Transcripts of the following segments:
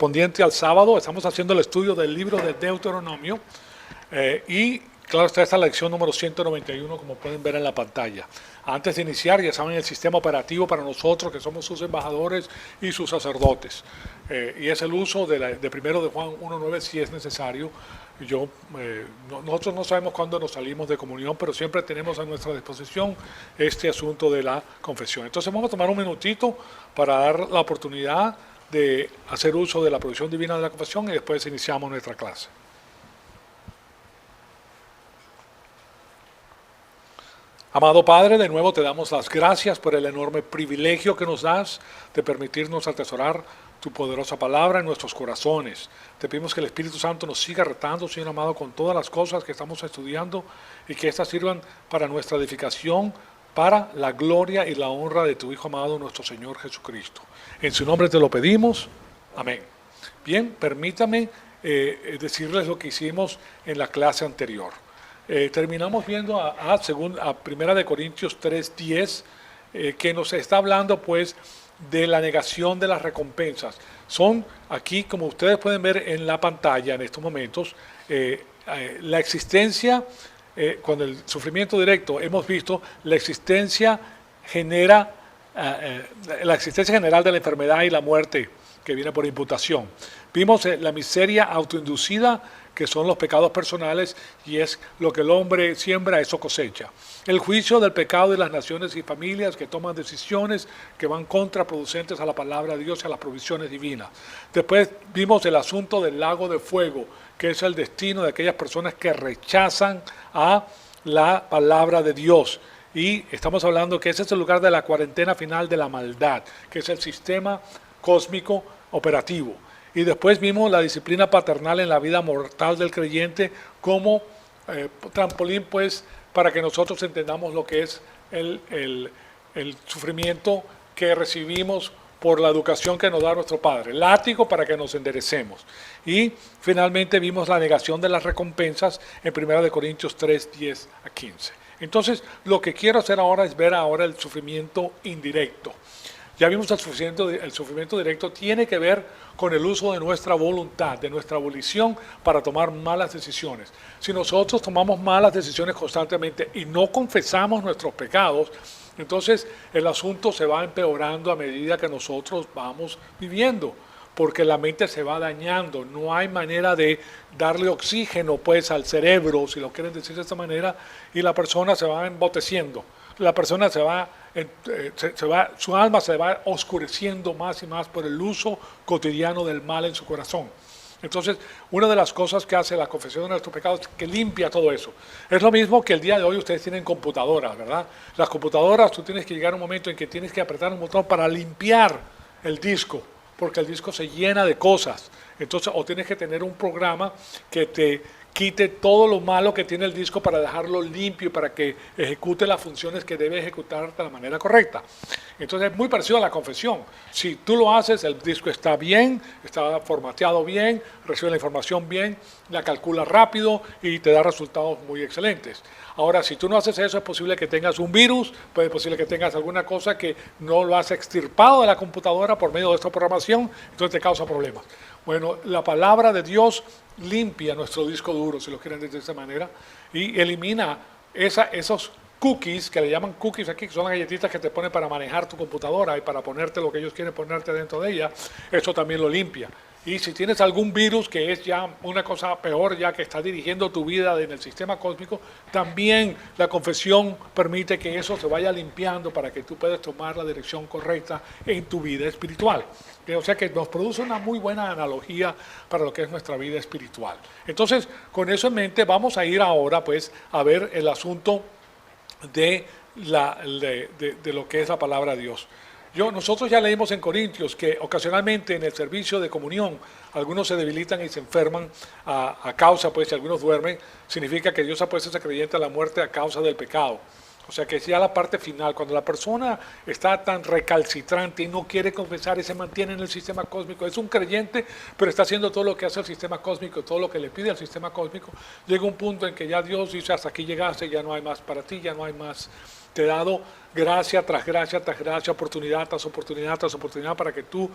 correspondiente al sábado. Estamos haciendo el estudio del libro de Deuteronomio y claro está esta lección número 191, como pueden ver en la pantalla. Antes de iniciar, ya saben el sistema operativo para nosotros, que somos sus embajadores y sus sacerdotes. Y es el uso de primero de Juan 1.9 si es necesario. Nosotros no sabemos cuándo nos salimos de comunión, pero siempre tenemos a nuestra disposición este asunto de la confesión. Entonces vamos a tomar un minutito para dar la oportunidad de hacer uso de la provisión divina de la confesión y después iniciamos nuestra clase. Amado Padre, de nuevo te damos las gracias por el enorme privilegio que nos das de permitirnos atesorar tu poderosa palabra en nuestros corazones. Te pedimos que el Espíritu Santo nos siga retando, Señor amado, con todas las cosas que estamos estudiando y que éstas sirvan para nuestra edificación, para la gloria y la honra de tu Hijo amado, nuestro Señor Jesucristo. En su nombre te lo pedimos. Amén. Bien, permítame decirles lo que hicimos en la clase anterior. Terminamos viendo a 1 de Corintios 3:10, que nos está hablando pues de la negación de las recompensas. Son aquí, como ustedes pueden ver en la pantalla en estos momentos, la existencia, con el sufrimiento directo hemos visto la existencia general de la enfermedad y la muerte que viene por imputación. Vimos la miseria autoinducida, que son los pecados personales, y es lo que el hombre siembra, eso cosecha. El juicio del pecado de las naciones y familias que toman decisiones que van contraproducentes a la palabra de Dios y a las provisiones divinas. Después vimos el asunto del lago de fuego, que es el destino de aquellas personas que rechazan a la palabra de Dios. Y estamos hablando que ese es el lugar de la cuarentena final de la maldad, que es el sistema cósmico operativo. Y después vimos la disciplina paternal en la vida mortal del creyente como trampolín, pues, para que nosotros entendamos lo que es el sufrimiento que recibimos por la educación que nos da nuestro Padre, látigo para que nos enderecemos. Y finalmente vimos la negación de las recompensas en 1 Corintios 3:10 a 15. Entonces, lo que quiero hacer ahora es ver ahora el sufrimiento indirecto. Ya vimos el sufrimiento directo tiene que ver con el uso de nuestra voluntad, de nuestra volición para tomar malas decisiones. Si nosotros tomamos malas decisiones constantemente y no confesamos nuestros pecados, entonces el asunto se va empeorando a medida que nosotros vamos viviendo, porque la mente se va dañando. No hay manera de darle oxígeno pues al cerebro, si lo quieren decir de esta manera, y la persona se va emboteciendo. La persona su alma se va oscureciendo más y más por el uso cotidiano del mal en su corazón. Entonces, una de las cosas que hace la confesión de nuestros pecados es que limpia todo eso. Es lo mismo que el día de hoy ustedes tienen computadoras, ¿verdad? Las computadoras, tú tienes que llegar a un momento en que tienes que apretar un botón para limpiar el disco, porque el disco se llena de cosas. Entonces, o tienes que tener un programa que te quite todo lo malo que tiene el disco para dejarlo limpio y para que ejecute las funciones que debe ejecutar de la manera correcta. Entonces es muy parecido a la confesión. Si tú lo haces, el disco está bien, está formateado bien, recibe la información bien, la calcula rápido y te da resultados muy excelentes. Ahora, si tú no haces eso, es posible que tengas un virus, es posible que tengas alguna cosa que no lo has extirpado de la computadora por medio de esta programación, entonces te causa problemas. Bueno, la palabra de Dios limpia nuestro disco duro, si lo quieren decir de esa manera, y elimina esos cookies, que le llaman cookies aquí, que son las galletitas que te ponen para manejar tu computadora y para ponerte lo que ellos quieren ponerte dentro de ella. Eso también lo limpia. Y si tienes algún virus, que es ya una cosa peor, ya que está dirigiendo tu vida en el sistema cósmico, también la confesión permite que eso se vaya limpiando para que tú puedas tomar la dirección correcta en tu vida espiritual. O sea que nos produce una muy buena analogía para lo que es nuestra vida espiritual. Entonces, con eso en mente, vamos a ir ahora pues a ver el asunto de lo que es la palabra de Dios. Nosotros ya leímos en Corintios que ocasionalmente en el servicio de comunión algunos se debilitan y se enferman a causa, pues si algunos duermen, significa que Dios ha puesto a ese creyente a la muerte a causa del pecado. O sea que es ya la parte final, cuando la persona está tan recalcitrante y no quiere confesar y se mantiene en el sistema cósmico, es un creyente, pero está haciendo todo lo que hace el sistema cósmico, todo lo que le pide al sistema cósmico, llega un punto en que ya Dios dice, hasta aquí llegaste, ya no hay más para ti, ya no hay más. Te he dado gracia tras gracia tras gracia, oportunidad tras oportunidad tras oportunidad para que tú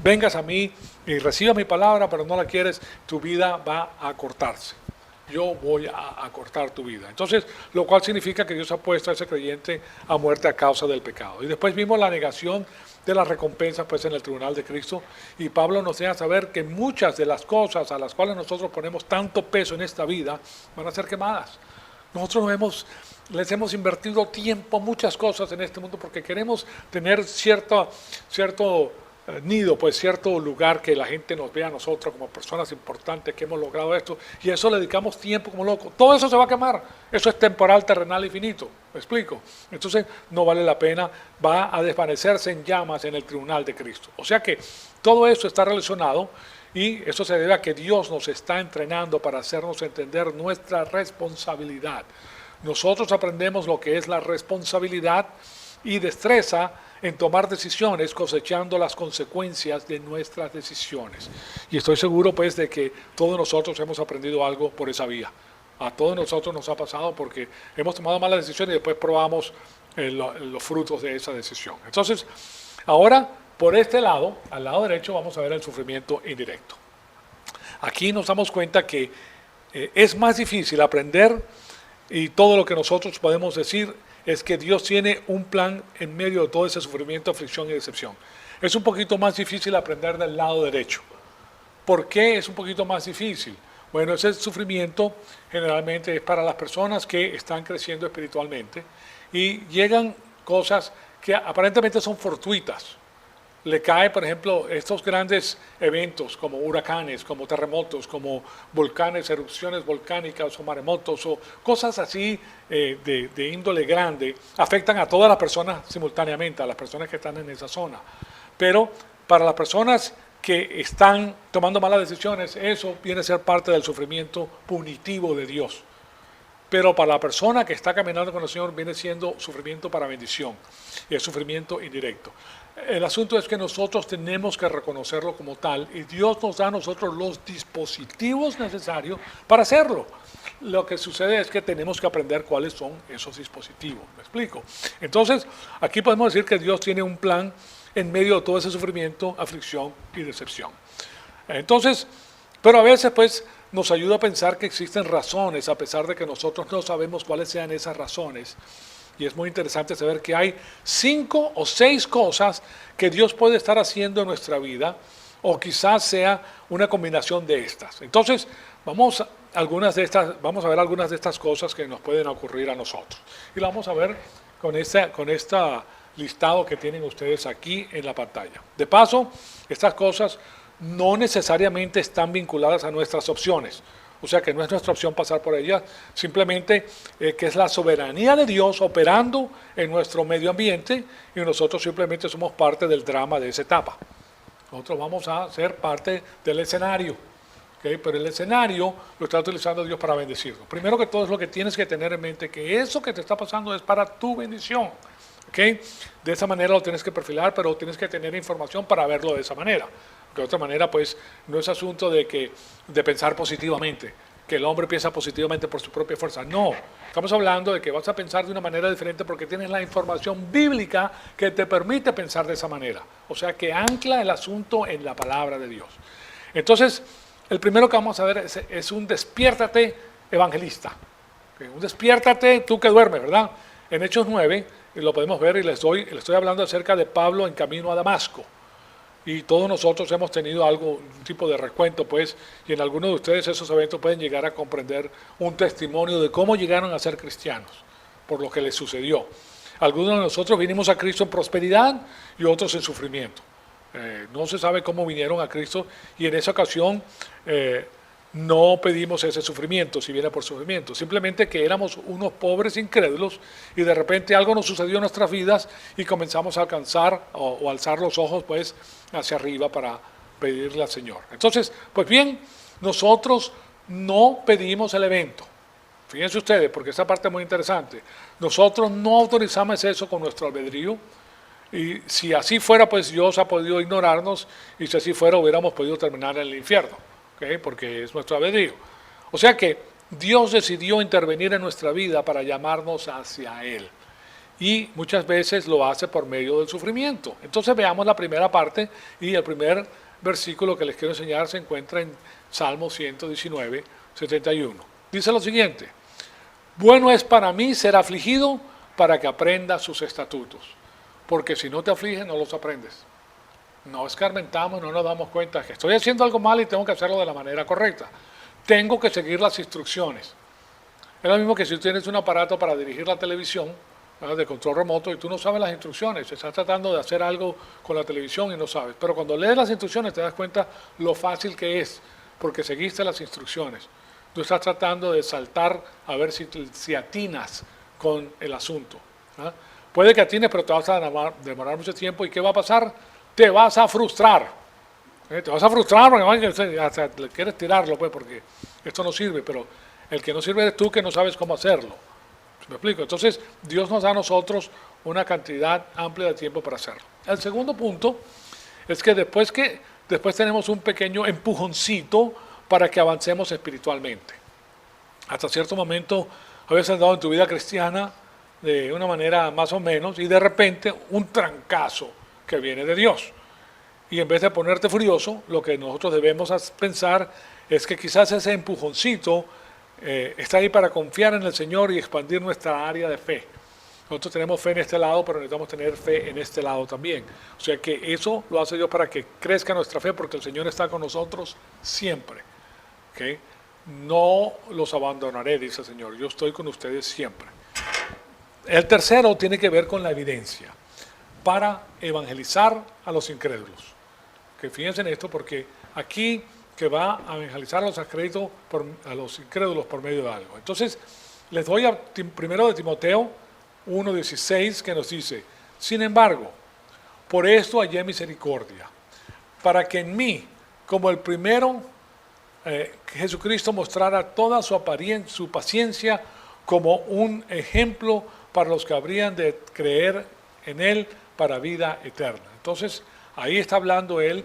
vengas a mí y recibas mi palabra, pero no la quieres, tu vida va a cortarse. Yo voy a cortar tu vida. Entonces, lo cual significa que Dios ha puesto a ese creyente a muerte a causa del pecado. Y después vimos la negación de las recompensas pues, en el tribunal de Cristo. Y Pablo nos deja saber que muchas de las cosas a las cuales nosotros ponemos tanto peso en esta vida van a ser quemadas. Nosotros les hemos invertido tiempo, muchas cosas en este mundo porque queremos tener cierto nido, pues cierto lugar que la gente nos vea a nosotros como personas importantes que hemos logrado esto, y a eso le dedicamos tiempo como loco. Todo eso se va a quemar, eso es temporal, terrenal y finito, ¿me explico? Entonces no vale la pena, va a desvanecerse en llamas en el tribunal de Cristo. O sea que todo eso está relacionado y eso se debe a que Dios nos está entrenando para hacernos entender nuestra responsabilidad. Nosotros aprendemos lo que es la responsabilidad y destreza en tomar decisiones cosechando las consecuencias de nuestras decisiones. Y estoy seguro pues de que todos nosotros hemos aprendido algo por esa vía. A todos nosotros nos ha pasado porque hemos tomado malas decisiones y después probamos los frutos de esa decisión. Entonces, ahora por este lado, al lado derecho, vamos a ver el sufrimiento indirecto. Aquí nos damos cuenta que es más difícil aprender y todo lo que nosotros podemos decir es que Dios tiene un plan en medio de todo ese sufrimiento, aflicción y decepción. Es un poquito más difícil aprender del lado derecho. ¿Por qué es un poquito más difícil? Bueno, ese sufrimiento generalmente es para las personas que están creciendo espiritualmente y llegan cosas que aparentemente son fortuitas. Le cae, por ejemplo, estos grandes eventos como huracanes, como terremotos, como volcanes, erupciones volcánicas o maremotos o cosas así de índole grande, afectan a todas las personas simultáneamente, a las personas que están en esa zona. Pero para las personas que están tomando malas decisiones, eso viene a ser parte del sufrimiento punitivo de Dios. Pero para la persona que está caminando con el Señor viene siendo sufrimiento para bendición y es sufrimiento indirecto. El asunto es que nosotros tenemos que reconocerlo como tal y Dios nos da a nosotros los dispositivos necesarios para hacerlo. Lo que sucede es que tenemos que aprender cuáles son esos dispositivos. ¿Me explico? Entonces, aquí podemos decir que Dios tiene un plan en medio de todo ese sufrimiento, aflicción y decepción. Entonces, pero a veces pues nos ayuda a pensar que existen razones, a pesar de que nosotros no sabemos cuáles sean esas razones. Y es muy interesante saber que hay 5 o 6 cosas que Dios puede estar haciendo en nuestra vida, o quizás sea una combinación de estas. Entonces, vamos a ver algunas de estas cosas que nos pueden ocurrir a nosotros. Y lo vamos a ver con esta listado que tienen ustedes aquí en la pantalla. De paso, estas cosas no necesariamente están vinculadas a nuestras opciones. O sea que no es nuestra opción pasar por ellas, simplemente que es la soberanía de Dios operando en nuestro medio ambiente y nosotros simplemente somos parte del drama de esa etapa. Nosotros vamos a ser parte del escenario, ¿okay? Pero el escenario lo está utilizando Dios para bendecirnos. Primero que todo es lo que tienes que tener en mente, que eso que te está pasando es para tu bendición. ¿Okay? De esa manera lo tienes que perfilar, pero tienes que tener información para verlo de esa manera. De otra manera, pues, no es asunto de pensar positivamente, que el hombre piensa positivamente por su propia fuerza. No, estamos hablando de que vas a pensar de una manera diferente porque tienes la información bíblica que te permite pensar de esa manera. O sea, que ancla el asunto en la palabra de Dios. Entonces, el primero que vamos a ver es un despiértate evangelista. Un despiértate tú que duermes, ¿verdad? En Hechos 9, lo podemos ver y les estoy hablando acerca de Pablo en camino a Damasco. Y todos nosotros hemos tenido un tipo de recuento, pues, y en algunos de ustedes esos eventos pueden llegar a comprender un testimonio de cómo llegaron a ser cristianos, por lo que les sucedió. Algunos de nosotros vinimos a Cristo en prosperidad y otros en sufrimiento. No se sabe cómo vinieron a Cristo y en esa ocasión no pedimos ese sufrimiento, si viene por sufrimiento, simplemente que éramos unos pobres incrédulos y de repente algo nos sucedió en nuestras vidas y comenzamos a alcanzar o alzar los ojos pues hacia arriba para pedirle al Señor. Entonces, pues bien, nosotros no pedimos el evento, Fíjense ustedes, porque esta parte es muy interesante. Nosotros no autorizamos eso con nuestro albedrío, y si así fuera, pues Dios ha podido ignorarnos, y si así fuera, hubiéramos podido terminar en el infierno, ¿okay? Porque es nuestro albedrío. O sea que Dios decidió intervenir en nuestra vida para llamarnos hacia Él. Y muchas veces lo hace por medio del sufrimiento. Entonces veamos la primera parte, y el primer versículo que les quiero enseñar se encuentra en Salmo 119, 71. Dice lo siguiente: bueno es para mí ser afligido para que aprenda sus estatutos, porque si no te afliges no los aprendes. No escarmentamos, no nos damos cuenta que estoy haciendo algo mal y tengo que hacerlo de la manera correcta. Tengo que seguir las instrucciones. Es lo mismo que si tú tienes un aparato para dirigir la televisión, ¿verdad?, de control remoto, y tú no sabes las instrucciones, estás tratando de hacer algo con la televisión y no sabes. Pero cuando lees las instrucciones te das cuenta lo fácil que es, porque seguiste las instrucciones. Tú estás tratando de saltar a ver si atinas con el asunto, ¿verdad? Puede que atines, pero te vas a demorar mucho tiempo. ¿Y qué va a pasar? Te vas a frustrar. Te vas a frustrar porque hasta quieres tirarlo, pues, porque esto no sirve. Pero el que no sirve eres tú, que no sabes cómo hacerlo. ¿Me explico? Entonces, Dios nos da a nosotros una cantidad amplia de tiempo para hacerlo. El segundo punto es que después tenemos un pequeño empujoncito para que avancemos espiritualmente. Hasta cierto momento habías andado en tu vida cristiana de una manera más o menos, y de repente un trancazo que viene de Dios. Y en vez de ponerte furioso, lo que nosotros debemos pensar es que quizás ese empujoncito está ahí para confiar en el Señor y expandir nuestra área de fe. Nosotros tenemos fe en este lado, pero necesitamos tener fe en este lado también. O sea que eso lo hace Dios para que crezca nuestra fe, porque el Señor está con nosotros siempre. ¿Okay? No los abandonaré, dice el Señor. Yo estoy con ustedes siempre. El tercero tiene que ver con la evidencia para evangelizar a los incrédulos. Que fíjense en esto, porque aquí que va a evangelizar a los incrédulos por medio de algo. Entonces, les doy primero de Timoteo 1:16, que nos dice: sin embargo, por esto hallé misericordia, para que en mí, como el primero, Jesucristo mostrara toda su paciencia como un ejemplo para los que habrían de creer en Él para vida eterna. Entonces, ahí está hablando Él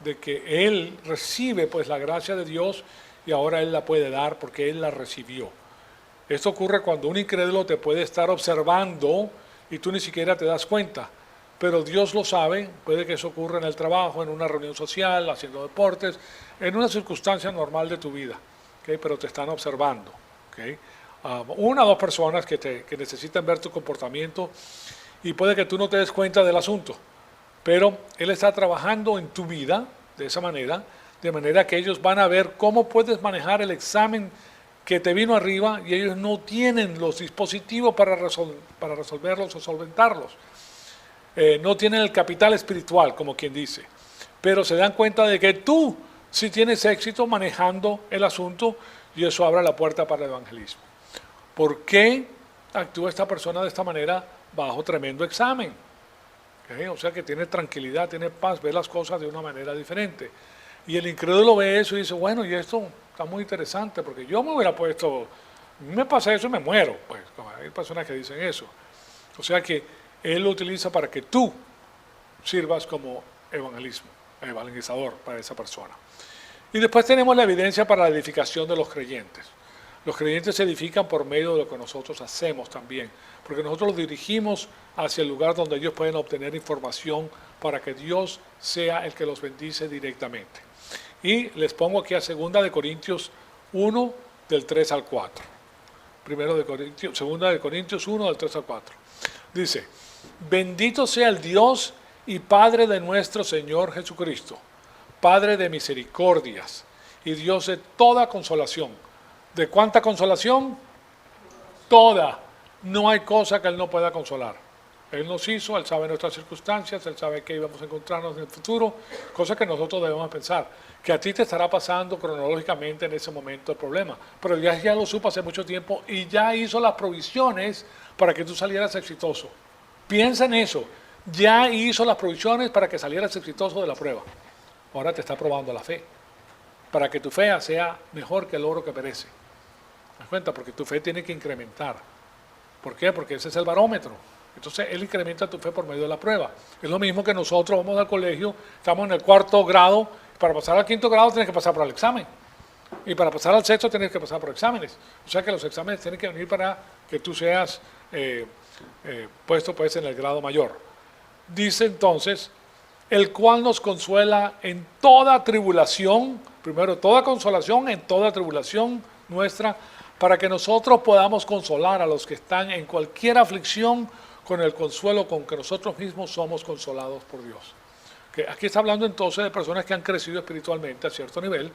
de que Él recibe pues la gracia de Dios, y ahora Él la puede dar porque Él la recibió. Esto ocurre cuando un incrédulo te puede estar observando y tú ni siquiera te das cuenta, pero Dios lo sabe. Puede que eso ocurra en el trabajo, en una reunión social, haciendo deportes, en una circunstancia normal de tu vida, ¿okay? Pero te están observando, ¿okay? Una o dos personas que necesitan ver tu comportamiento, y puede que tú no te des cuenta del asunto, pero Él está trabajando en tu vida de manera que ellos van a ver cómo puedes manejar el examen que te vino arriba, y ellos no tienen los dispositivos para resolverlos o solventarlos. No tienen el capital espiritual, como quien dice, pero se dan cuenta de que tú sí tienes éxito manejando el asunto, y eso abre la puerta para el evangelismo. ¿Por qué actúa esta persona de esta manera bajo tremendo examen? ¿Okay? O sea que tiene tranquilidad, tiene paz, ve las cosas de una manera diferente. Y el incrédulo ve eso y dice: bueno, y esto está muy interesante, porque yo me hubiera puesto, me pasa eso y me muero. Pues hay personas que dicen eso. O sea que Él lo utiliza para que tú sirvas como evangelizador para esa persona. Y después tenemos la evidencia para la edificación de los creyentes. Los creyentes se edifican por medio de lo que nosotros hacemos también, porque nosotros los dirigimos hacia el lugar donde ellos pueden obtener información para que Dios sea el que los bendice directamente. Y les pongo aquí a 2 Corintios 1, del 3 al 4. 2 Corintios 1, del 3 al 4. Dice: bendito sea el Dios y Padre de nuestro Señor Jesucristo, Padre de misericordias y Dios de toda consolación. ¿De cuánta consolación? Toda. No hay cosa que Él no pueda consolar. Él nos hizo, Él sabe nuestras circunstancias, Él sabe que íbamos a encontrarnos en el futuro, cosa que nosotros debemos pensar, que a ti te estará pasando cronológicamente en ese momento el problema, pero ya lo supo hace mucho tiempo y ya hizo las provisiones para que tú salieras exitoso. Piensa en eso, ya hizo las provisiones para que salieras exitoso de la prueba. Ahora te está probando la fe, para que tu fe sea mejor que el oro que perece. ¿te das cuenta? Porque tu fe tiene que incrementar. ¿Por qué? Porque ese es el barómetro. Entonces, él incrementa tu fe por medio de la prueba. Es lo mismo que nosotros vamos al colegio, estamos en el 4º grado, para pasar al 5º grado tienes que pasar por el examen. Y para pasar al 6º tienes que pasar por exámenes. O sea que los exámenes tienen que venir para que tú seas puesto pues en el grado mayor. Dice entonces, el cual nos consuela en toda tribulación, primero toda consolación en toda tribulación nuestra, para que nosotros podamos consolar a los que están en cualquier aflicción con el consuelo con que nosotros mismos somos consolados por Dios. Que aquí está hablando entonces de personas que han crecido espiritualmente a cierto nivel,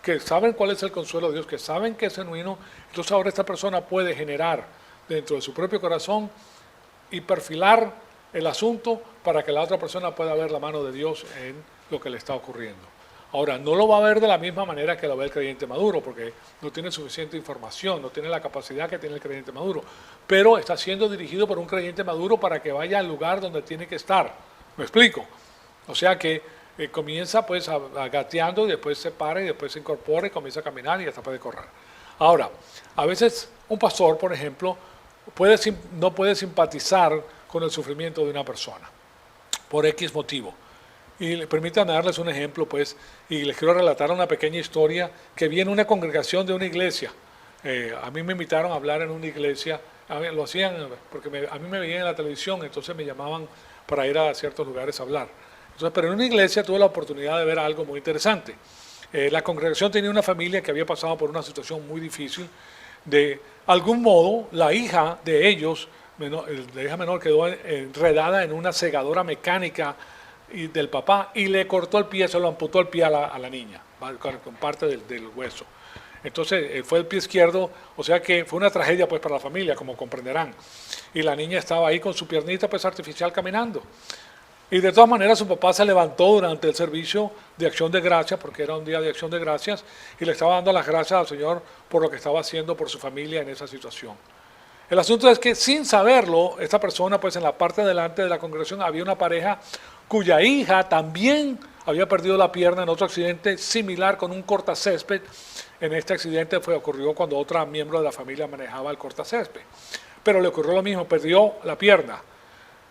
que saben cuál es el consuelo de Dios, que saben que es genuino. Entonces ahora esta persona puede generar dentro de su propio corazón y perfilar el asunto para que la otra persona pueda ver la mano de Dios en lo que le está ocurriendo. Ahora, no lo va a ver de la misma manera que lo ve el creyente maduro, porque no tiene suficiente información, no tiene la capacidad que tiene el creyente maduro, pero está siendo dirigido por un creyente maduro para que vaya al lugar donde tiene que estar. ¿Me explico? O sea que comienza pues gateando y después se para y después se incorpora y comienza a caminar y hasta puede correr. Ahora, a veces un pastor, por ejemplo, no puede simpatizar con el sufrimiento de una persona, por X motivo. Y permítanme darles un ejemplo, pues, y les quiero relatar una pequeña historia que vi en una congregación de una iglesia. A mí me invitaron a hablar en una iglesia, lo hacían porque a mí me veían en la televisión, entonces me llamaban para ir a ciertos lugares a hablar. Entonces, pero en una iglesia tuve la oportunidad de ver algo muy interesante. La congregación tenía una familia que había pasado por una situación muy difícil. De algún modo, la hija de ellos, la hija menor, quedó enredada en una segadora mecánica del papá y le cortó el pie, se lo amputó el pie a la niña, con parte del hueso. Entonces fue el pie izquierdo, o sea que fue una tragedia pues para la familia, como comprenderán. Y la niña estaba ahí con su piernita pues artificial caminando. Y de todas maneras su papá se levantó durante el servicio de acción de gracias, porque era un día de acción de gracias, y le estaba dando las gracias al Señor por lo que estaba haciendo por su familia en esa situación. El asunto es que sin saberlo, esta persona pues en la parte de delante de la congregación había una pareja cuya hija también había perdido la pierna en otro accidente similar con un cortacésped. En este accidente ocurrió cuando otro miembro de la familia manejaba el cortacésped. Pero le ocurrió lo mismo, perdió la pierna.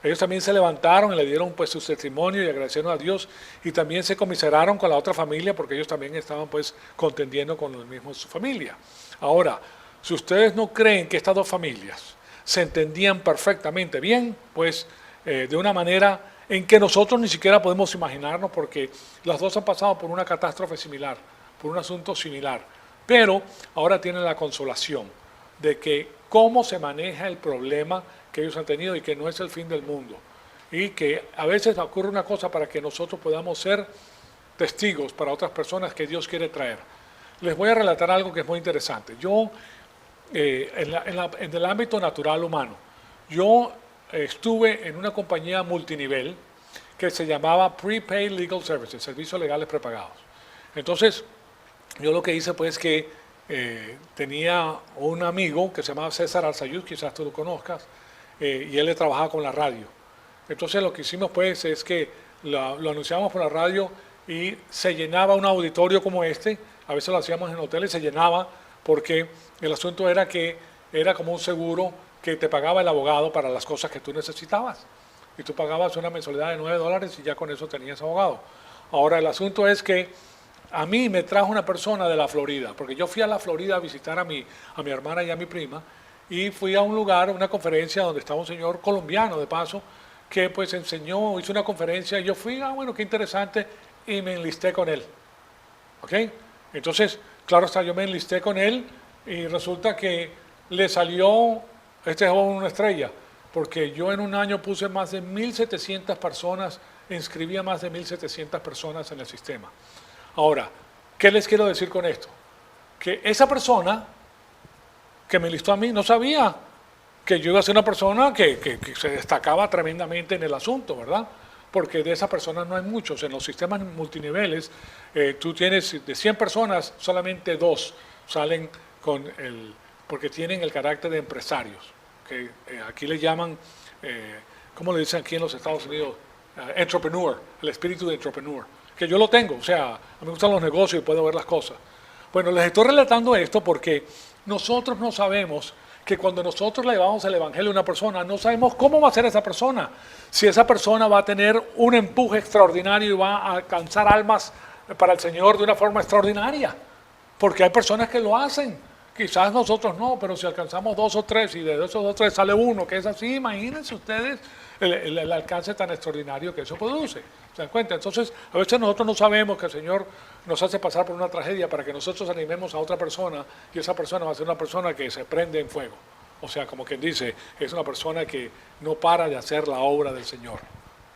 Ellos también se levantaron y le dieron pues su testimonio y agradecieron a Dios, y también se comiseraron con la otra familia porque ellos también estaban pues contendiendo con el mismo su familia. Ahora, si ustedes no creen que estas dos familias se entendían perfectamente bien, pues de una manera en que nosotros ni siquiera podemos imaginarnos, porque las dos han pasado por una catástrofe similar, por un asunto similar, pero ahora tienen la consolación de que cómo se maneja el problema que ellos han tenido y que no es el fin del mundo, y que a veces ocurre una cosa para que nosotros podamos ser testigos para otras personas que Dios quiere traer. Les voy a relatar algo que es muy interesante. Yo, en el ámbito natural humano, yo estuve en una compañía multinivel que se llamaba Prepaid Legal Services, servicios legales prepagados. Entonces, yo lo que hice pues que tenía un amigo que se llamaba César Arzayuz, quizás tú lo conozcas, y él le trabajaba con la radio. Entonces lo que hicimos pues es que lo anunciamos por la radio y se llenaba un auditorio como este, a veces lo hacíamos en hoteles, se llenaba porque el asunto era que era como un seguro que te pagaba el abogado para las cosas que tú necesitabas. Y tú pagabas una mensualidad de $9 y ya con eso tenías abogado. Ahora el asunto es que a mí me trajo una persona de la Florida, porque yo fui a la Florida a visitar a mi hermana y a mi prima, y fui a un lugar, una conferencia donde estaba un señor colombiano de paso, que pues enseñó, hizo una conferencia, y yo fui, bueno, qué interesante, y me enlisté con él. ¿Ok? Entonces, claro está, yo me enlisté con él, y resulta que le salió este joven una estrella, porque yo en un año puse más de 1.700 personas, inscribí a más de 1.700 personas en el sistema. Ahora, ¿qué les quiero decir con esto? Que esa persona que me enlistó a mí no sabía que yo iba a ser una persona que se destacaba tremendamente en el asunto, ¿verdad? Porque de esas personas no hay muchos. En los sistemas multiniveles, tú tienes de 100 personas, solamente 2 salen porque tienen el carácter de empresarios, que aquí le llaman, ¿cómo le dicen aquí en los Estados Unidos? Entrepreneur, el espíritu de entrepreneur, que yo lo tengo, o sea, a mí me gustan los negocios y puedo ver las cosas. Bueno, les estoy relatando esto porque nosotros no sabemos que cuando nosotros le llevamos el Evangelio a una persona, no sabemos cómo va a ser esa persona. Si esa persona va a tener un empuje extraordinario y va a alcanzar almas para el Señor de una forma extraordinaria. Porque hay personas que lo hacen. Quizás nosotros no, pero si alcanzamos 2 o 3 y de esos 2 o 3 sale uno que es así, imagínense ustedes el alcance tan extraordinario que eso produce. ¿Se dan cuenta? Entonces, a veces nosotros no sabemos que el Señor nos hace pasar por una tragedia para que nosotros animemos a otra persona y esa persona va a ser una persona que se prende en fuego. O sea, como quien dice, es una persona que no para de hacer la obra del Señor.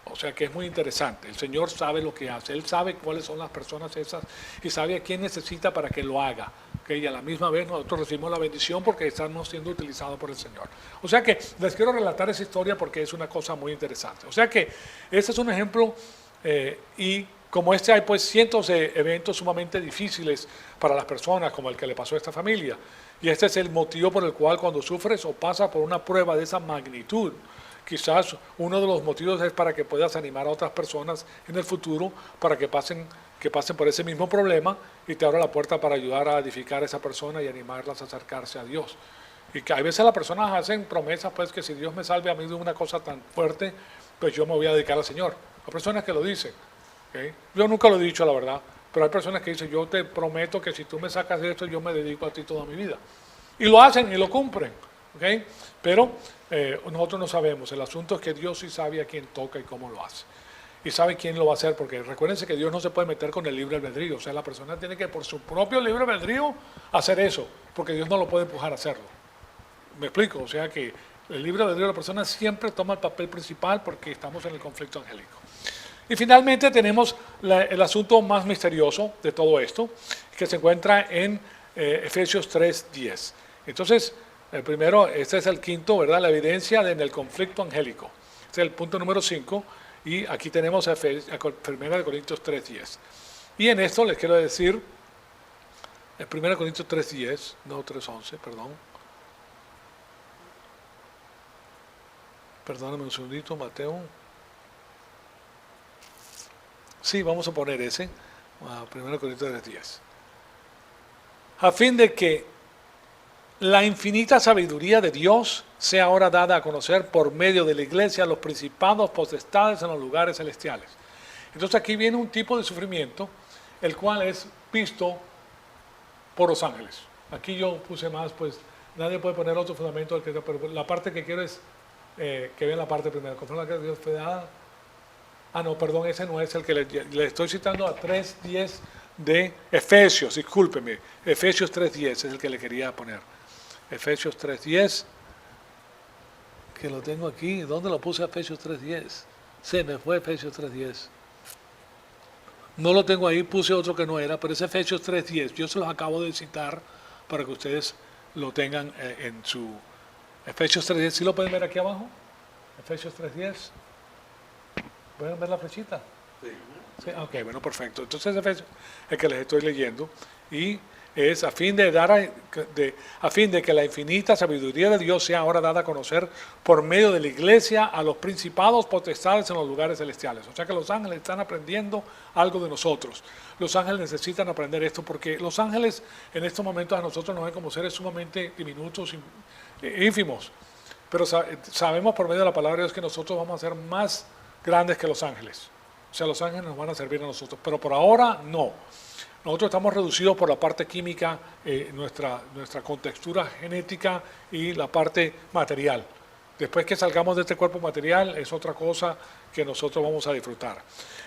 O sea que es muy interesante. El Señor sabe lo que hace. Él sabe cuáles son las personas esas y sabe a quién necesita para que lo haga. Y a la misma vez nosotros recibimos la bendición porque estamos siendo utilizados por el Señor. O sea que les quiero relatar esa historia porque es una cosa muy interesante. O sea que ese es un ejemplo y como este hay pues cientos de eventos sumamente difíciles para las personas como el que le pasó a esta familia. Y este es el motivo por el cual cuando sufres o pasas por una prueba de esa magnitud, quizás uno de los motivos es para que puedas animar a otras personas en el futuro para que pasen por ese mismo problema y te abra la puerta para ayudar a edificar a esa persona y animarlas a acercarse a Dios. Y que a veces las personas hacen promesas, pues que si Dios me salve a mí de una cosa tan fuerte, pues yo me voy a dedicar al Señor. Hay personas que lo dicen. ¿Okay? Yo nunca lo he dicho, la verdad, pero hay personas que dicen, yo te prometo que si tú me sacas de esto, yo me dedico a ti toda mi vida. Y lo hacen y lo cumplen. ¿Okay? Pero nosotros no sabemos. El asunto es que Dios sí sabe a quién toca y cómo lo hace. Y sabe quién lo va a hacer, porque recuérdense que Dios no se puede meter con el libre albedrío. O sea, la persona tiene que por su propio libre albedrío hacer eso, porque Dios no lo puede empujar a hacerlo. ¿Me explico? O sea que el libre albedrío de la persona siempre toma el papel principal porque estamos en el conflicto angélico. Y finalmente tenemos el asunto más misterioso de todo esto, que se encuentra en Efesios 3:10. Entonces, el primero, este es el quinto, ¿verdad? La evidencia en el conflicto angélico. Este es el punto número 5. Y aquí tenemos a 1 Corintios 3:10. Y en esto les quiero decir, en 1 Corintios 3:10, no 3:11, perdón. Perdóname un segundito, Mateo. Sí, vamos a poner ese, 1 Corintios 3:10. A fin de que la infinita sabiduría de Dios sea ahora dada a conocer por medio de la iglesia a los principados, potestades en los lugares celestiales. Entonces aquí viene un tipo de sufrimiento, el cual es visto por los ángeles. Aquí yo puse más, pues nadie puede poner otro fundamento, pero la parte que quiero es que vean la parte primera. Conforme a la que Dios fue dada. Ah, no, perdón, ese no es el que le estoy citando a 3:10 de Efesios, discúlpeme. Efesios 3:10 es el que le quería poner. Efesios 3:10, que lo tengo aquí. ¿Dónde lo puse? Efesios 3:10. Se me fue Efesios 3:10. No lo tengo ahí, puse otro que no era, pero es Efesios 3:10. Yo se los acabo de citar para que ustedes lo tengan en su... Efesios 3:10, ¿sí lo pueden ver aquí abajo? Efesios 3:10. ¿Pueden ver la flechita? Sí. Ok, bueno, perfecto. Entonces Efesios es el que les estoy leyendo y es a fin de que la infinita sabiduría de Dios sea ahora dada a conocer por medio de la iglesia a los principados potestades en los lugares celestiales. O sea que los ángeles están aprendiendo algo de nosotros. Los ángeles necesitan aprender esto porque los ángeles en estos momentos a nosotros nos ven como seres sumamente diminutos, ínfimos. Pero sabemos por medio de la palabra de Dios que nosotros vamos a ser más grandes que los ángeles. O sea, los ángeles nos van a servir a nosotros. Pero por ahora no. Nosotros estamos reducidos por la parte química, nuestra contextura genética y la parte material. Después que salgamos de este cuerpo material es otra cosa que nosotros vamos a disfrutar.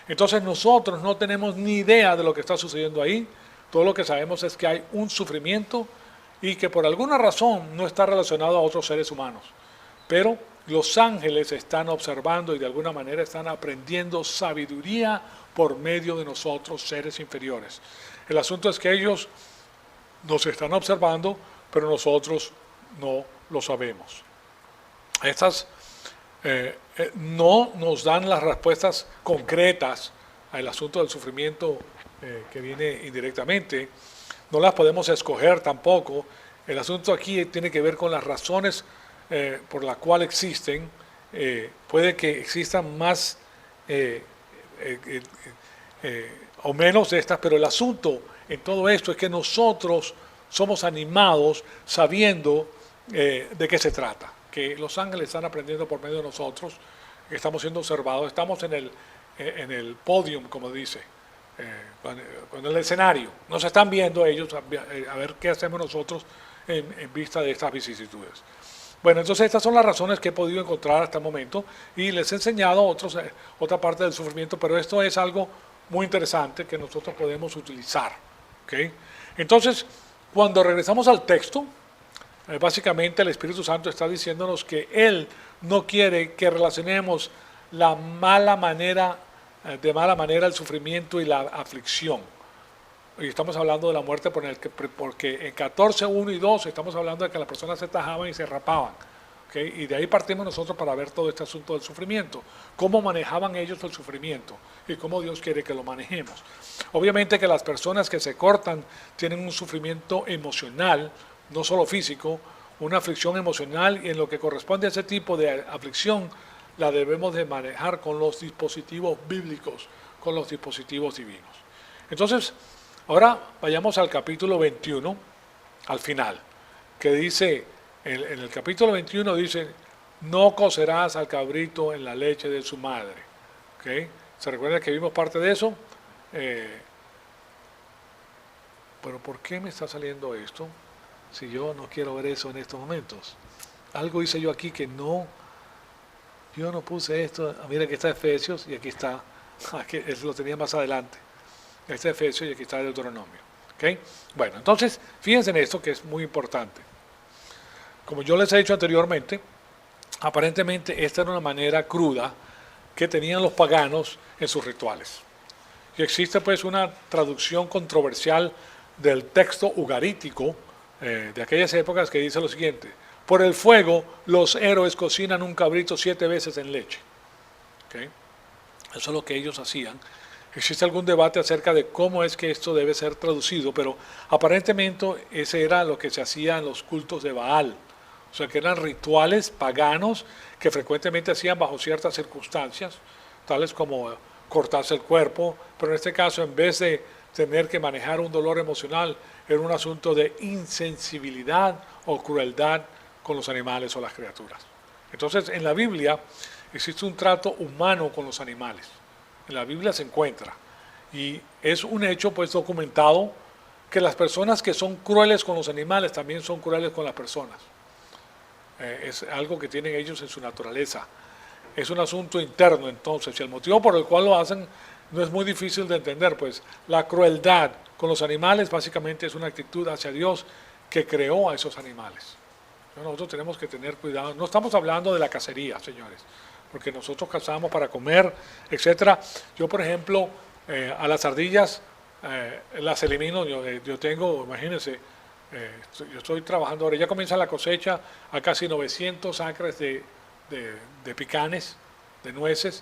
Entonces nosotros no tenemos ni idea de lo que está sucediendo ahí. Todo lo que sabemos es que hay un sufrimiento y que por alguna razón no está relacionado a otros seres humanos. Pero los ángeles están observando y de alguna manera están aprendiendo sabiduría por medio de nosotros, seres inferiores. El asunto es que ellos nos están observando, pero nosotros no lo sabemos. Estas no nos dan las respuestas concretas al asunto del sufrimiento que viene indirectamente. No las podemos escoger tampoco. El asunto aquí tiene que ver con las razones por las cuales existen. Puede que existan más o menos de estas, pero el asunto en todo esto es que nosotros somos animados sabiendo de qué se trata, que los ángeles están aprendiendo por medio de nosotros, que estamos siendo observados, estamos en el podium, como dice, en el escenario, nos están viendo ellos a ver qué hacemos nosotros en vista de estas vicisitudes. Bueno, entonces estas son las razones que he podido encontrar hasta el momento y les he enseñado otra parte del sufrimiento, pero esto es algo muy interesante que nosotros podemos utilizar. ¿Okay? Entonces, cuando regresamos al texto, básicamente el Espíritu Santo está diciéndonos que Él no quiere que relacionemos de mala manera el sufrimiento y la aflicción. Y estamos hablando de la muerte porque en 14, 1 y 2 estamos hablando de que las personas se tajaban y se rapaban. ¿Okay? Y de ahí partimos nosotros para ver todo este asunto del sufrimiento. Cómo manejaban ellos el sufrimiento y cómo Dios quiere que lo manejemos. Obviamente que las personas que se cortan tienen un sufrimiento emocional, no solo físico, una aflicción emocional, y en lo que corresponde a ese tipo de aflicción la debemos de manejar con los dispositivos bíblicos, con los dispositivos divinos. Entonces, ahora vayamos al capítulo 21, al final, que dice, en el capítulo 21 dice, no cocerás al cabrito en la leche de su madre. ¿Okay? ¿Se recuerda que vimos parte de eso? Pero ¿por qué me está saliendo esto si yo no quiero ver eso en estos momentos? Algo hice yo aquí que no, yo no puse esto. Mira, aquí está Efesios y aquí está, aquí lo tenía más adelante. Este es Efesios y aquí está Deuteronomio. ¿Okay? Bueno, entonces, fíjense en esto que es muy importante. Como yo les he dicho anteriormente, aparentemente esta era una manera cruda que tenían los paganos en sus rituales. Y existe pues una traducción controversial del texto ugarítico de aquellas épocas que dice lo siguiente: por el fuego los héroes cocinan un cabrito 7 veces en leche. ¿Okay? Eso es lo que ellos hacían. Existe algún debate acerca de cómo es que esto debe ser traducido, pero aparentemente ese era lo que se hacía en los cultos de Baal. O sea, que eran rituales paganos que frecuentemente hacían bajo ciertas circunstancias, tales como cortarse el cuerpo, pero en este caso, en vez de tener que manejar un dolor emocional, era un asunto de insensibilidad o crueldad con los animales o las criaturas. Entonces, en la Biblia existe un trato humano con los animales. En la Biblia se encuentra, y es un hecho pues documentado que las personas que son crueles con los animales también son crueles con las personas. Es algo que tienen ellos en su naturaleza. Es un asunto interno entonces, y el motivo por el cual lo hacen no es muy difícil de entender, pues la crueldad con los animales básicamente es una actitud hacia Dios que creó a esos animales. Nosotros tenemos que tener cuidado, no estamos hablando de la cacería, señores, porque nosotros cazamos para comer, etcétera. Yo, por ejemplo, a las ardillas las elimino. Yo tengo, imagínense, yo estoy trabajando ahora, ya comienza la cosecha a casi 900 acres de picanes, de nueces,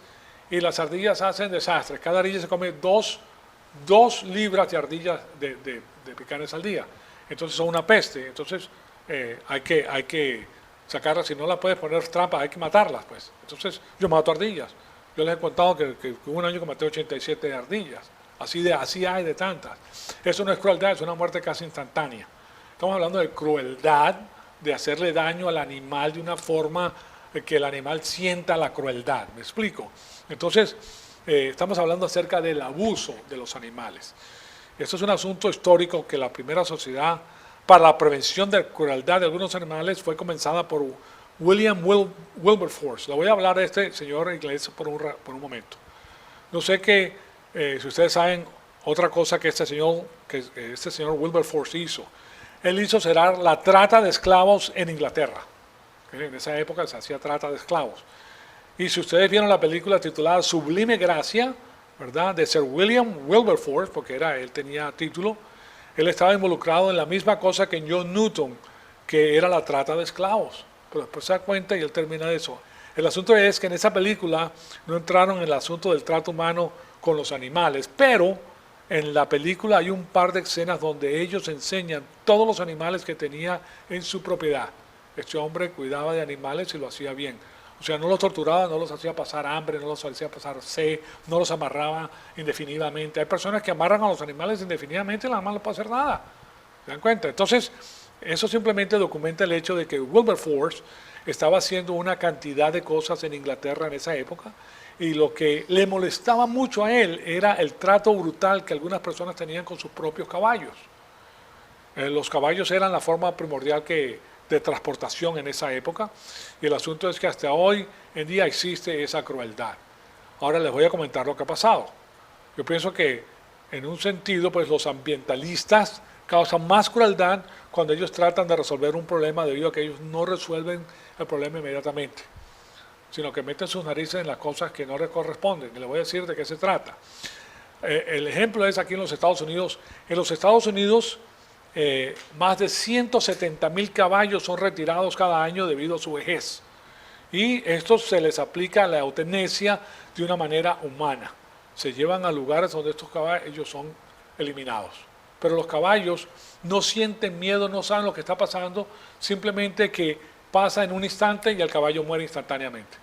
y las ardillas hacen desastres. Cada ardilla se come 2 libras de ardillas de picanes al día. Entonces son una peste. Entonces hay que sacarlas. Si no las puedes poner trampas, hay que matarlas, pues. Entonces yo mato ardillas. Yo les he contado que hubo un año que maté 87 ardillas. Así hay de tantas. Eso no es crueldad, es una muerte casi instantánea. Estamos hablando de crueldad, de hacerle daño al animal de una forma que el animal sienta la crueldad. ¿Me explico? Entonces, estamos hablando acerca del abuso de los animales. Esto es un asunto histórico que la primera sociedad para la prevención de la crueldad de algunos animales fue comenzada por William Wilberforce. Le voy a hablar de este señor inglés por un momento. No sé si ustedes saben otra cosa que este señor Wilberforce hizo. Él hizo cerrar la trata de esclavos en Inglaterra. En esa época se hacía trata de esclavos. Y si ustedes vieron la película titulada Sublime Gracia, ¿verdad?, de Sir William Wilberforce, porque él tenía título, él estaba involucrado en la misma cosa que John Newton, que era la trata de esclavos. Pero después se da cuenta y él termina eso. El asunto es que en esa película no entraron en el asunto del trato humano con los animales, pero en la película hay un par de escenas donde ellos enseñan todos los animales que tenía en su propiedad. Este hombre cuidaba de animales y lo hacía bien. O sea, no los torturaban, no los hacía pasar hambre, no los hacía pasar sed, no los amarraban indefinidamente. Hay personas que amarran a los animales indefinidamente y el animal no puede hacer nada. ¿Se dan cuenta? Entonces, eso simplemente documenta el hecho de que Wilberforce estaba haciendo una cantidad de cosas en Inglaterra en esa época, y lo que le molestaba mucho a él era el trato brutal que algunas personas tenían con sus propios caballos. Los caballos eran la forma primordial de transportación en esa época, y el asunto es que hasta hoy en día existe esa crueldad. Ahora les voy a comentar lo que ha pasado. Yo pienso que en un sentido, pues los ambientalistas causan más crueldad cuando ellos tratan de resolver un problema, debido a que ellos no resuelven el problema inmediatamente, sino que meten sus narices en las cosas que no les corresponden. Y les voy a decir de qué se trata. El ejemplo es aquí en los Estados Unidos. En los Estados Unidos, más de 170,000 caballos son retirados cada año debido a su vejez. Y esto se les aplica la eutanasia de una manera humana. Se llevan a lugares donde estos caballos son eliminados. Pero los caballos no sienten miedo, no saben lo que está pasando, simplemente que pasa en un instante y el caballo muere instantáneamente.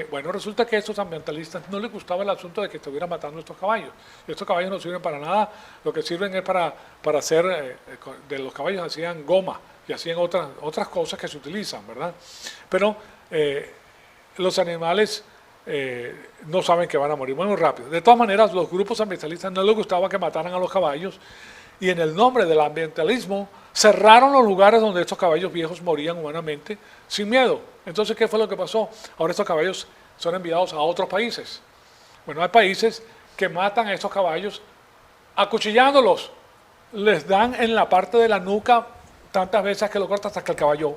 Bueno, resulta que a estos ambientalistas no les gustaba el asunto de que estuvieran matando estos caballos. Estos caballos no sirven para nada, lo que sirven es para hacer, de los caballos hacían goma y hacían otras cosas que se utilizan, ¿verdad? Pero los animales no saben que van a morir muy rápido. De todas maneras, los grupos ambientalistas no les gustaba que mataran a los caballos, y en el nombre del ambientalismo cerraron los lugares donde estos caballos viejos morían humanamente sin miedo. Entonces, ¿qué fue lo que pasó? Ahora estos caballos son enviados a otros países. Bueno, hay países que matan a estos caballos acuchillándolos. Les dan en la parte de la nuca tantas veces que lo cortan hasta que el caballo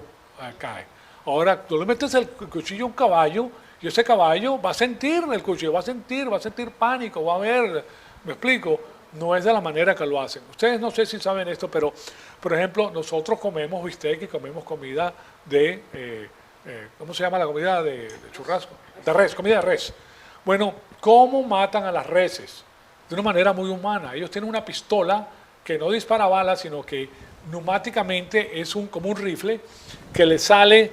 cae. Ahora, tú le metes el cuchillo a un caballo y ese caballo va a sentir el cuchillo, va a sentir pánico, va a ver, ¿me explico? No es de la manera que lo hacen. Ustedes no sé si saben esto, pero, por ejemplo, nosotros comemos bistec y comemos comida ¿cómo se llama la comida de churrasco? De res, comida de res. Bueno, ¿cómo matan a las reses? De una manera muy humana. Ellos tienen una pistola que no dispara balas, sino que neumáticamente es como un rifle que le sale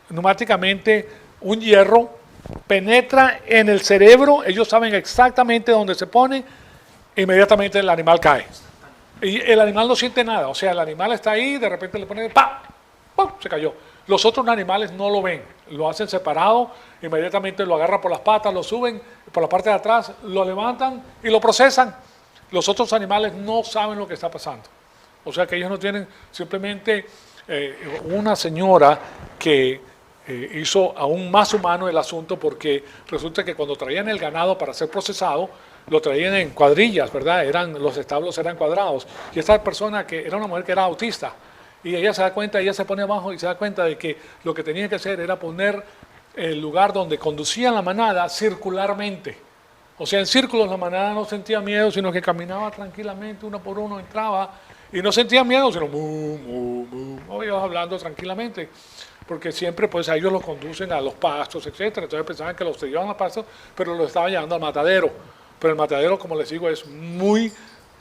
neumáticamente un hierro, penetra en el cerebro, ellos saben exactamente dónde se pone, inmediatamente el animal cae. Y el animal no siente nada, o sea, el animal está ahí, de repente le ponen ¡pam! ¡Pum! Se cayó. Los otros animales no lo ven, lo hacen separado, inmediatamente lo agarran por las patas, lo suben por la parte de atrás, lo levantan y lo procesan. Los otros animales no saben lo que está pasando. O sea que ellos no tienen, simplemente una señora que hizo aún más humano el asunto, porque resulta que cuando traían el ganado para ser procesado, lo traían en cuadrillas, ¿verdad? Los establos eran cuadrados. Y esta persona, que era una mujer que era autista, y ella se da cuenta, ella se pone abajo y se da cuenta de que lo que tenía que hacer era poner el lugar donde conducían la manada circularmente. O sea, en círculos la manada no sentía miedo, sino que caminaba tranquilamente, uno por uno entraba, y no sentía miedo, sino ellos hablando tranquilamente, porque siempre pues a ellos los conducen a los pastos, etcétera. Entonces pensaban que los llevaban a pastos, pero los estaban llevando al matadero. Pero el matadero, como les digo, es muy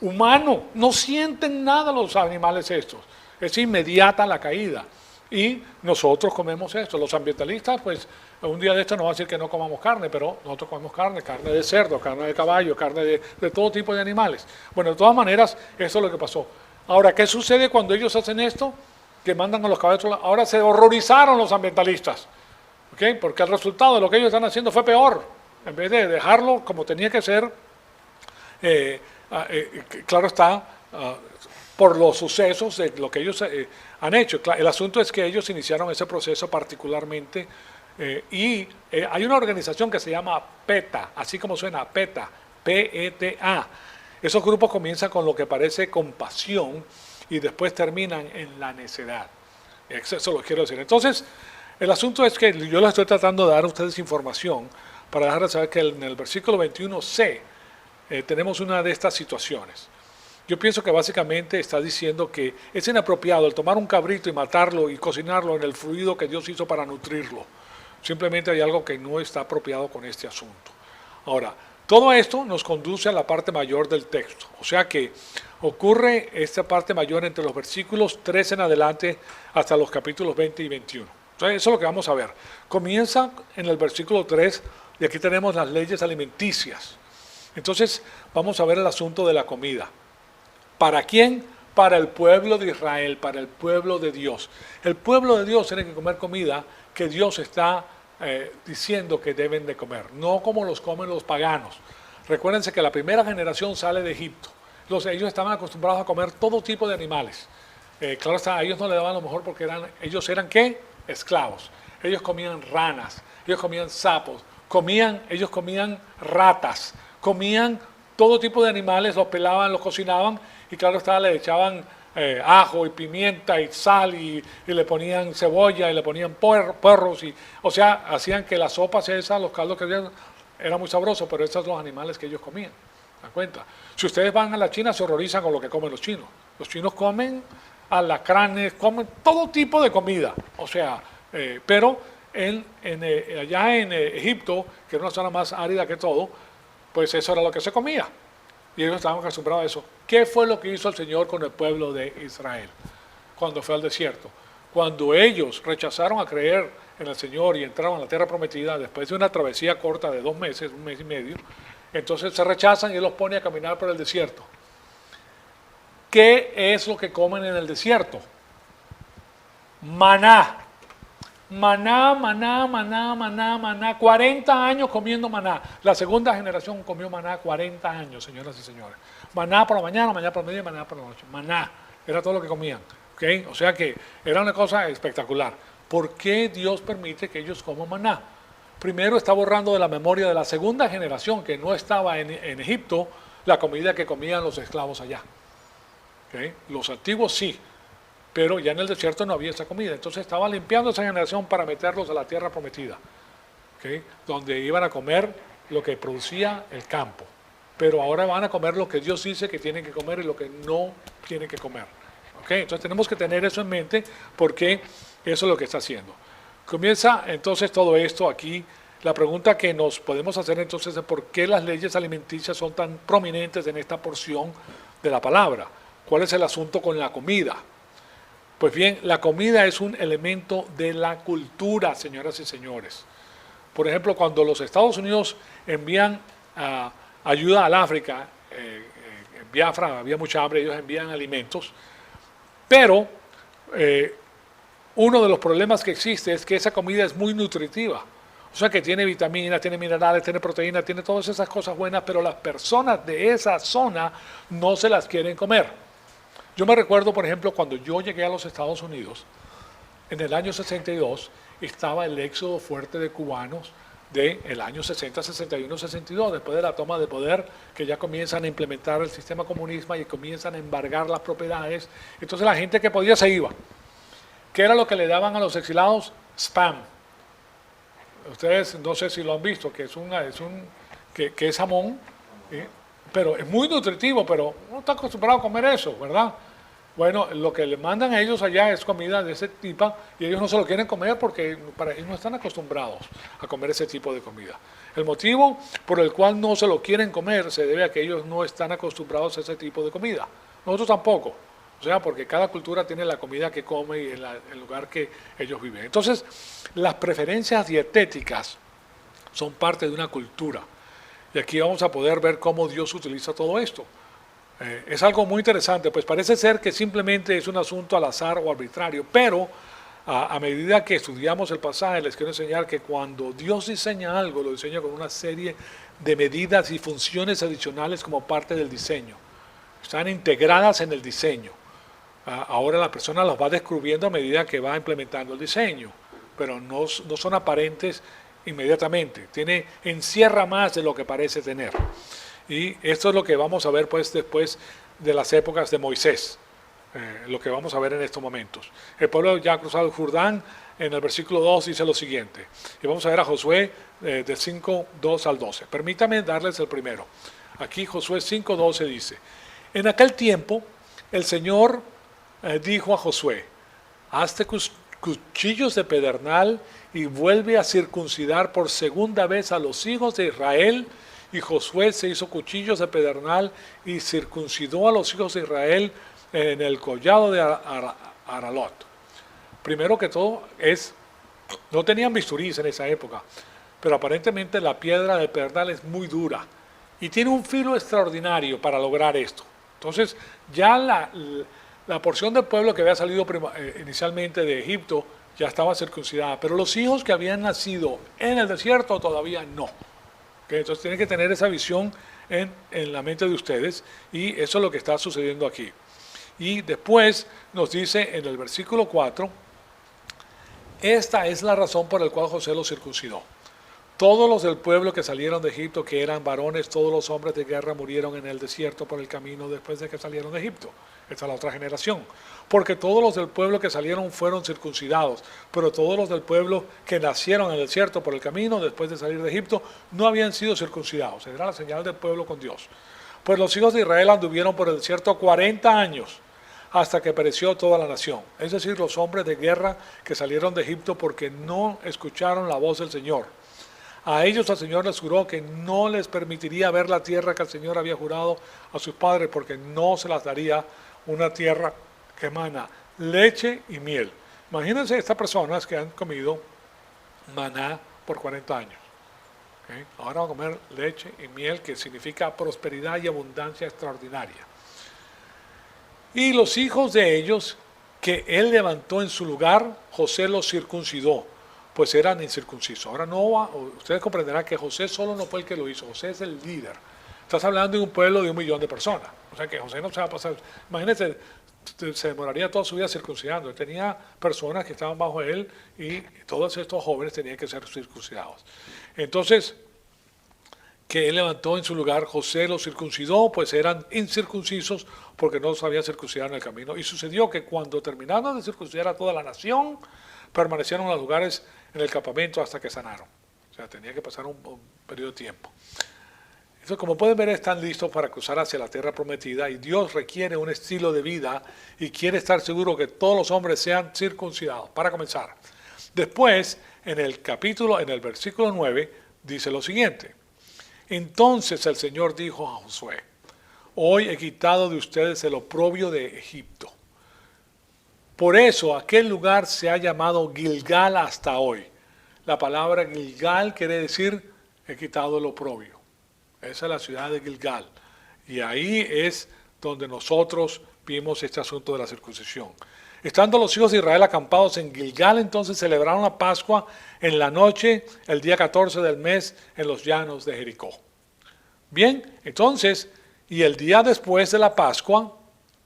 humano, no sienten nada los animales estos, es inmediata la caída. Y nosotros comemos esto. Los ambientalistas, pues, un día de esto nos va a decir que no comamos carne, pero nosotros comemos carne de cerdo, carne de caballo, carne de todo tipo de animales. Bueno, de todas maneras, eso es lo que pasó. Ahora, ¿qué sucede cuando ellos hacen esto? Que mandan a los caballos. Ahora se horrorizaron los ambientalistas, ¿okay? Porque el resultado de lo que ellos están haciendo fue peor. En vez de dejarlo como tenía que ser, claro está, por los sucesos de lo que ellos han hecho. El asunto es que ellos iniciaron ese proceso particularmente, y hay una organización que se llama PETA, así como suena, PETA, P-E-T-A. Esos grupos comienzan con lo que parece compasión y después terminan en la necedad. Eso lo quiero decir. Entonces, el asunto es que yo les estoy tratando de dar a ustedes información para dejarles saber que en el versículo 21c tenemos una de estas situaciones. Yo pienso que básicamente está diciendo que es inapropiado el tomar un cabrito y matarlo y cocinarlo en el fluido que Dios hizo para nutrirlo. Simplemente hay algo que no está apropiado con este asunto. Ahora, todo esto nos conduce a la parte mayor del texto. O sea que ocurre esta parte mayor entre los versículos 13 en adelante hasta los capítulos 20 y 21. Entonces, eso es lo que vamos a ver. Comienza en el versículo 3 y aquí tenemos las leyes alimenticias. Entonces, vamos a ver el asunto de la comida. ¿Para quién? Para el pueblo de Israel, para el pueblo de Dios. El pueblo de Dios tiene que comer comida que Dios está diciendo que deben de comer, no como los comen los paganos. Recuérdense que la primera generación sale de Egipto. Ellos estaban acostumbrados a comer todo tipo de animales. Claro está, a ellos no le daban lo mejor porque ellos eran ¿qué? Esclavos. Ellos comían ranas, ellos comían sapos, ellos comían ratas, comían todo tipo de animales, los pelaban, los cocinaban y claro está, le echaban ajo y pimienta y sal y le ponían cebolla y le ponían puerros. O sea, hacían que las sopas esas, los caldos que habían, era muy sabroso, pero esos son los animales que ellos comían. ¿Se dan cuenta? Si ustedes van a la China, se horrorizan con lo que comen los chinos. Los chinos comen alacranes, comen todo tipo de comida. O sea, pero allá en Egipto, que era una zona más árida que todo, pues eso era lo que se comía. Y ellos estaban acostumbrados a eso. ¿Qué fue lo que hizo el Señor con el pueblo de Israel cuando fue al desierto? Cuando ellos rechazaron a creer en el Señor y entraron a la tierra prometida, después de una travesía corta de 2 meses, 1 mes y medio, entonces se rechazan y Él los pone a caminar por el desierto. ¿Qué es lo que comen en el desierto? Maná. Maná, maná, maná, maná, maná. 40 años comiendo maná. La segunda generación comió maná 40 años, señoras y señores. Maná por la mañana, maná por la media, maná por la noche. Maná. Era todo lo que comían. ¿Okay? O sea que era una cosa espectacular. ¿Por qué Dios permite que ellos coman maná? Primero está borrando de la memoria de la segunda generación que no estaba en Egipto la comida que comían los esclavos allá. ¿Okay? Los antiguos sí, pero ya en el desierto no había esa comida. Entonces estaba limpiando esa generación para meterlos a la tierra prometida, ¿okay? Donde iban a comer lo que producía el campo. Pero ahora van a comer lo que Dios dice que tienen que comer y lo que no tienen que comer. ¿Okay? Entonces tenemos que tener eso en mente porque eso es lo que está haciendo. Comienza entonces todo esto aquí. La pregunta que nos podemos hacer entonces es por qué las leyes alimenticias son tan prominentes en esta porción de la palabra. ¿Cuál es el asunto con la comida? Pues bien, la comida es un elemento de la cultura, señoras y señores. Por ejemplo, cuando los Estados Unidos envían ayuda al África, en Biafra había mucha hambre, ellos envían alimentos, pero uno de los problemas que existe es que esa comida es muy nutritiva. O sea que tiene vitaminas, tiene minerales, tiene proteínas, tiene todas esas cosas buenas, pero las personas de esa zona no se las quieren comer. Yo me recuerdo, por ejemplo, cuando yo llegué a los Estados Unidos, en el año 62, estaba el éxodo fuerte de cubanos del año 60, 61, 62, después de la toma de poder, que ya comienzan a implementar el sistema comunista y comienzan a embargar las propiedades. Entonces la gente que podía se iba. ¿Qué era lo que le daban a los exilados? Spam. Ustedes no sé si lo han visto, que es jamón, pero es muy nutritivo, pero uno está acostumbrado a comer eso, ¿verdad? Bueno, lo que le mandan a ellos allá es comida de ese tipo y ellos no se lo quieren comer porque ellos no están acostumbrados a comer ese tipo de comida. El motivo por el cual no se lo quieren comer se debe a que ellos no están acostumbrados a ese tipo de comida. Nosotros tampoco. O sea, porque cada cultura tiene la comida que come y el lugar que ellos viven. Entonces, las preferencias dietéticas son parte de una cultura. Y aquí vamos a poder ver cómo Dios utiliza todo esto. Es algo muy interesante, pues parece ser que simplemente es un asunto al azar o arbitrario, pero a medida que estudiamos el pasaje les quiero enseñar que cuando Dios diseña algo, lo diseña con una serie de medidas y funciones adicionales como parte del diseño. Están integradas en el diseño. Ahora la persona las va descubriendo a medida que va implementando el diseño, pero no son aparentes inmediatamente. Encierra más de lo que parece tener. Y esto es lo que vamos a ver pues después de las épocas de Moisés, lo que vamos a ver en estos momentos. El pueblo ya ha cruzado el Jordán, en el versículo 2 dice lo siguiente, y vamos a ver a Josué de 5, 2 al 12. Permítame darles el primero. Aquí Josué 5, 12 dice, en aquel tiempo el Señor dijo a Josué, hazte cuchillos de pedernal y vuelve a circuncidar por segunda vez a los hijos de Israel. Y Josué se hizo cuchillos de pedernal y circuncidó a los hijos de Israel en el collado de Aralot. Primero que todo es No tenían bisturís en esa época, pero aparentemente la piedra de pedernal es muy dura y tiene un filo extraordinario para lograr esto. Entonces, ya la porción del pueblo que había salido inicialmente de Egipto ya estaba circuncidada, pero los hijos que habían nacido en el desierto todavía no. ¿Okay? Entonces, tienen que tener esa visión en la mente de ustedes, y eso es lo que está sucediendo aquí. Y después nos dice en el versículo 4, esta es la razón por la cual José los circuncidó. Todos los del pueblo que salieron de Egipto, que eran varones, todos los hombres de guerra murieron en el desierto por el camino después de que salieron de Egipto. Esta es la otra generación. Porque todos los del pueblo que salieron fueron circuncidados, pero todos los del pueblo que nacieron en el desierto por el camino después de salir de Egipto no habían sido circuncidados. Era la señal del pueblo con Dios. Pues los hijos de Israel anduvieron por el desierto 40 años hasta que pereció toda la nación. Es decir, los hombres de guerra que salieron de Egipto porque no escucharon la voz del Señor. A ellos el Señor les juró que no les permitiría ver la tierra que el Señor había jurado a sus padres, porque no se las daría una tierra que emana leche y miel. Imagínense estas personas que han comido maná por 40 años. ¿Okay? Ahora van a comer leche y miel, que significa prosperidad y abundancia extraordinaria. Y los hijos de ellos que él levantó en su lugar, José los circuncidó, pues eran incircuncisos. Ahora ustedes comprenderán que José solo no fue el que lo hizo, José es el líder. Estás hablando de un pueblo de 1 millón de personas, o sea que José no se va a pasar, imagínense, se demoraría toda su vida circuncidando. Él tenía personas que estaban bajo él y todos estos jóvenes tenían que ser circuncidados. Entonces, que él levantó en su lugar, José los circuncidó, pues eran incircuncisos porque no los habían circuncidado en el camino. Y sucedió que cuando terminaron de circuncidar a toda la nación, permanecieron en los lugares en el campamento hasta que sanaron. O sea, tenía que pasar un periodo de tiempo. Entonces, como pueden ver, están listos para cruzar hacia la tierra prometida, y Dios requiere un estilo de vida y quiere estar seguro que todos los hombres sean circuncidados. Para comenzar. Después, en el versículo 9, dice lo siguiente. Entonces el Señor dijo a Josué, hoy he quitado de ustedes el oprobio de Egipto. Por eso aquel lugar se ha llamado Gilgal hasta hoy. La palabra Gilgal quiere decir he quitado el oprobio. Esa es la ciudad de Gilgal. Y ahí es donde nosotros vimos este asunto de la circuncisión. Estando los hijos de Israel acampados en Gilgal, entonces celebraron la Pascua en la noche, el día 14 del mes, en los llanos de Jericó. Bien, entonces, y el día después de la Pascua,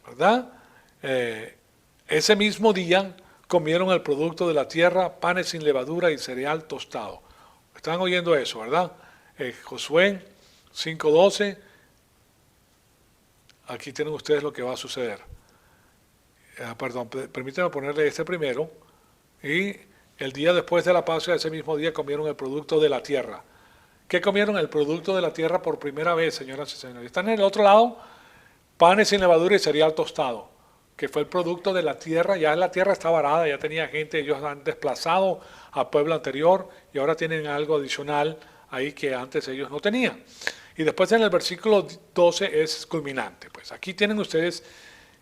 ¿verdad? Ese mismo día comieron el producto de la tierra, panes sin levadura y cereal tostado. ¿Están oyendo eso, verdad? Josué 5:12, aquí tienen ustedes lo que va a suceder. Permítanme ponerle este primero. Y el día después de la Pascua, ese mismo día comieron el producto de la tierra. ¿Qué comieron? El producto de la tierra por primera vez, señoras y señores. Están en el otro lado, panes sin levadura y cereal tostado, que fue el producto de la tierra. Ya la tierra estaba arada, ya tenía gente, ellos han desplazado al pueblo anterior y ahora tienen algo adicional ahí que antes ellos no tenían. Y después en el versículo 12 es culminante. Pues aquí tienen ustedes...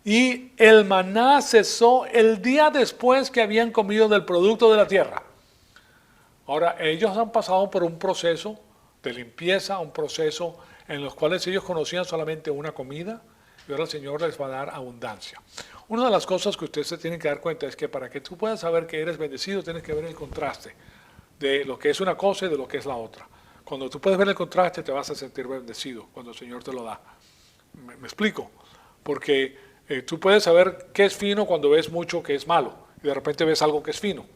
Y el maná cesó el día después que habían comido del producto de la tierra. Ahora, ellos han pasado por un proceso de limpieza, un proceso en los cuales ellos conocían solamente una comida, y ahora el Señor les va a dar abundancia. Una de las cosas que ustedes se tienen que dar cuenta es que para que tú puedas saber que eres bendecido, tienes que ver el contraste de lo que es una cosa y de lo que es la otra. Cuando tú puedes ver el contraste, te vas a sentir bendecido cuando el Señor te lo da. ¿Me explico? Porque... tú puedes saber qué es fino cuando ves mucho que es malo y de repente ves algo que es fino.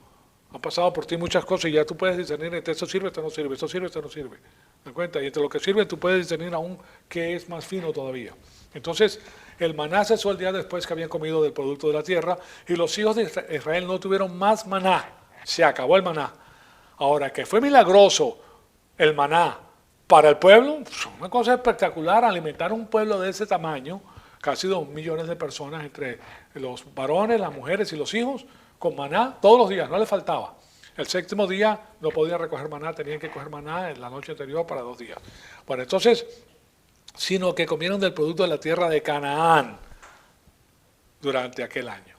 Han pasado por ti muchas cosas y ya tú puedes discernir entre esto sirve, esto no sirve, esto sirve, esto no sirve. ¿Te das cuenta? Y entre lo que sirve tú puedes discernir aún qué es más fino todavía. Entonces, el maná cesó el día después que habían comido del producto de la tierra y los hijos de Israel no tuvieron más maná. Se acabó el maná. Ahora, que fue milagroso el maná para el pueblo, una cosa espectacular, alimentar un pueblo de ese tamaño, casi 2 millones de personas entre los varones, las mujeres y los hijos, con maná todos los días, no les faltaba. El 7º día no podían recoger maná, tenían que coger maná en la noche anterior para 2 días. Bueno, entonces, sino que comieron del producto de la tierra de Canaán durante aquel año.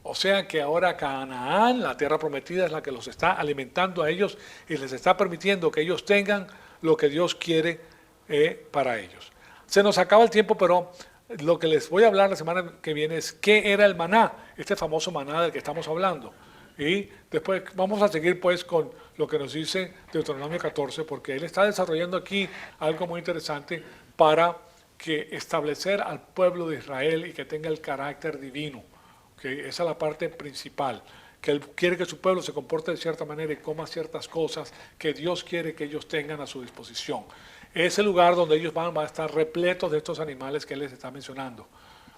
O sea que ahora Canaán, la tierra prometida, es la que los está alimentando a ellos y les está permitiendo que ellos tengan lo que Dios quiere para ellos. Se nos acaba el tiempo, pero lo que les voy a hablar la semana que viene es qué era el maná, este famoso maná del que estamos hablando. Y después vamos a seguir pues con lo que nos dice Deuteronomio 14, porque él está desarrollando aquí algo muy interesante para que establecer al pueblo de Israel y que tenga el carácter divino. ¿Okay? Esa es la parte principal, que él quiere que su pueblo se comporte de cierta manera y coma ciertas cosas que Dios quiere que ellos tengan a su disposición. Ese lugar donde ellos van a estar repletos de estos animales que él les está mencionando.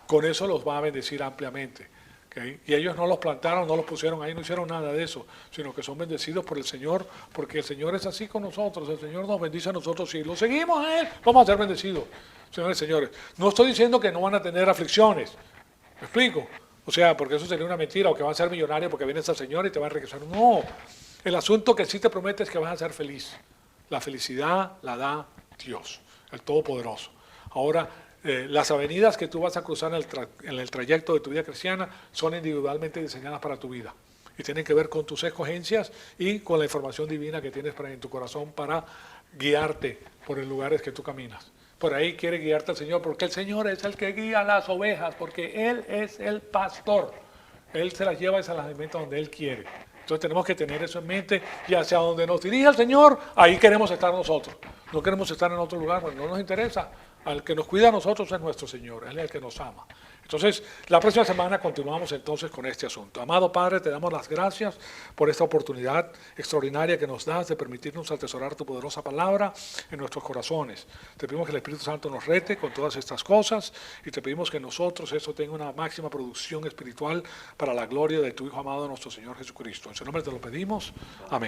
Con eso los va a bendecir ampliamente. ¿Okay? Y ellos no los plantaron, no los pusieron ahí, no hicieron nada de eso, sino que son bendecidos por el Señor, porque el Señor es así con nosotros, el Señor nos bendice a nosotros, y lo seguimos a Él, vamos a ser bendecidos, señores y señores. No estoy diciendo que no van a tener aflicciones, ¿me explico? O sea, porque eso sería una mentira, o que van a ser millonarios porque vienes al Señor y te va a enriquecer. No, el asunto que sí te promete es que vas a ser feliz. La felicidad la da Dios, el Todopoderoso. Ahora, las avenidas que tú vas a cruzar en el trayecto de tu vida cristiana son individualmente diseñadas para tu vida y tienen que ver con tus escogencias y con la información divina que tienes en tu corazón para guiarte por los lugares que tú caminas. Por ahí quiere guiarte el Señor, porque el Señor es el que guía las ovejas, porque Él es el pastor. Él se las lleva y se las alimenta donde Él quiere. Entonces tenemos que tener eso en mente, y hacia donde nos dirige el Señor, ahí queremos estar nosotros. No queremos estar en otro lugar, pues no nos interesa. Al que nos cuida a nosotros es nuestro Señor, Él es el que nos ama. Entonces, la próxima semana continuamos entonces con este asunto. Amado Padre, te damos las gracias por esta oportunidad extraordinaria que nos das de permitirnos atesorar tu poderosa palabra en nuestros corazones. Te pedimos que el Espíritu Santo nos rete con todas estas cosas y te pedimos que nosotros eso tenga una máxima producción espiritual para la gloria de tu Hijo amado, nuestro Señor Jesucristo. En su nombre te lo pedimos. Amén.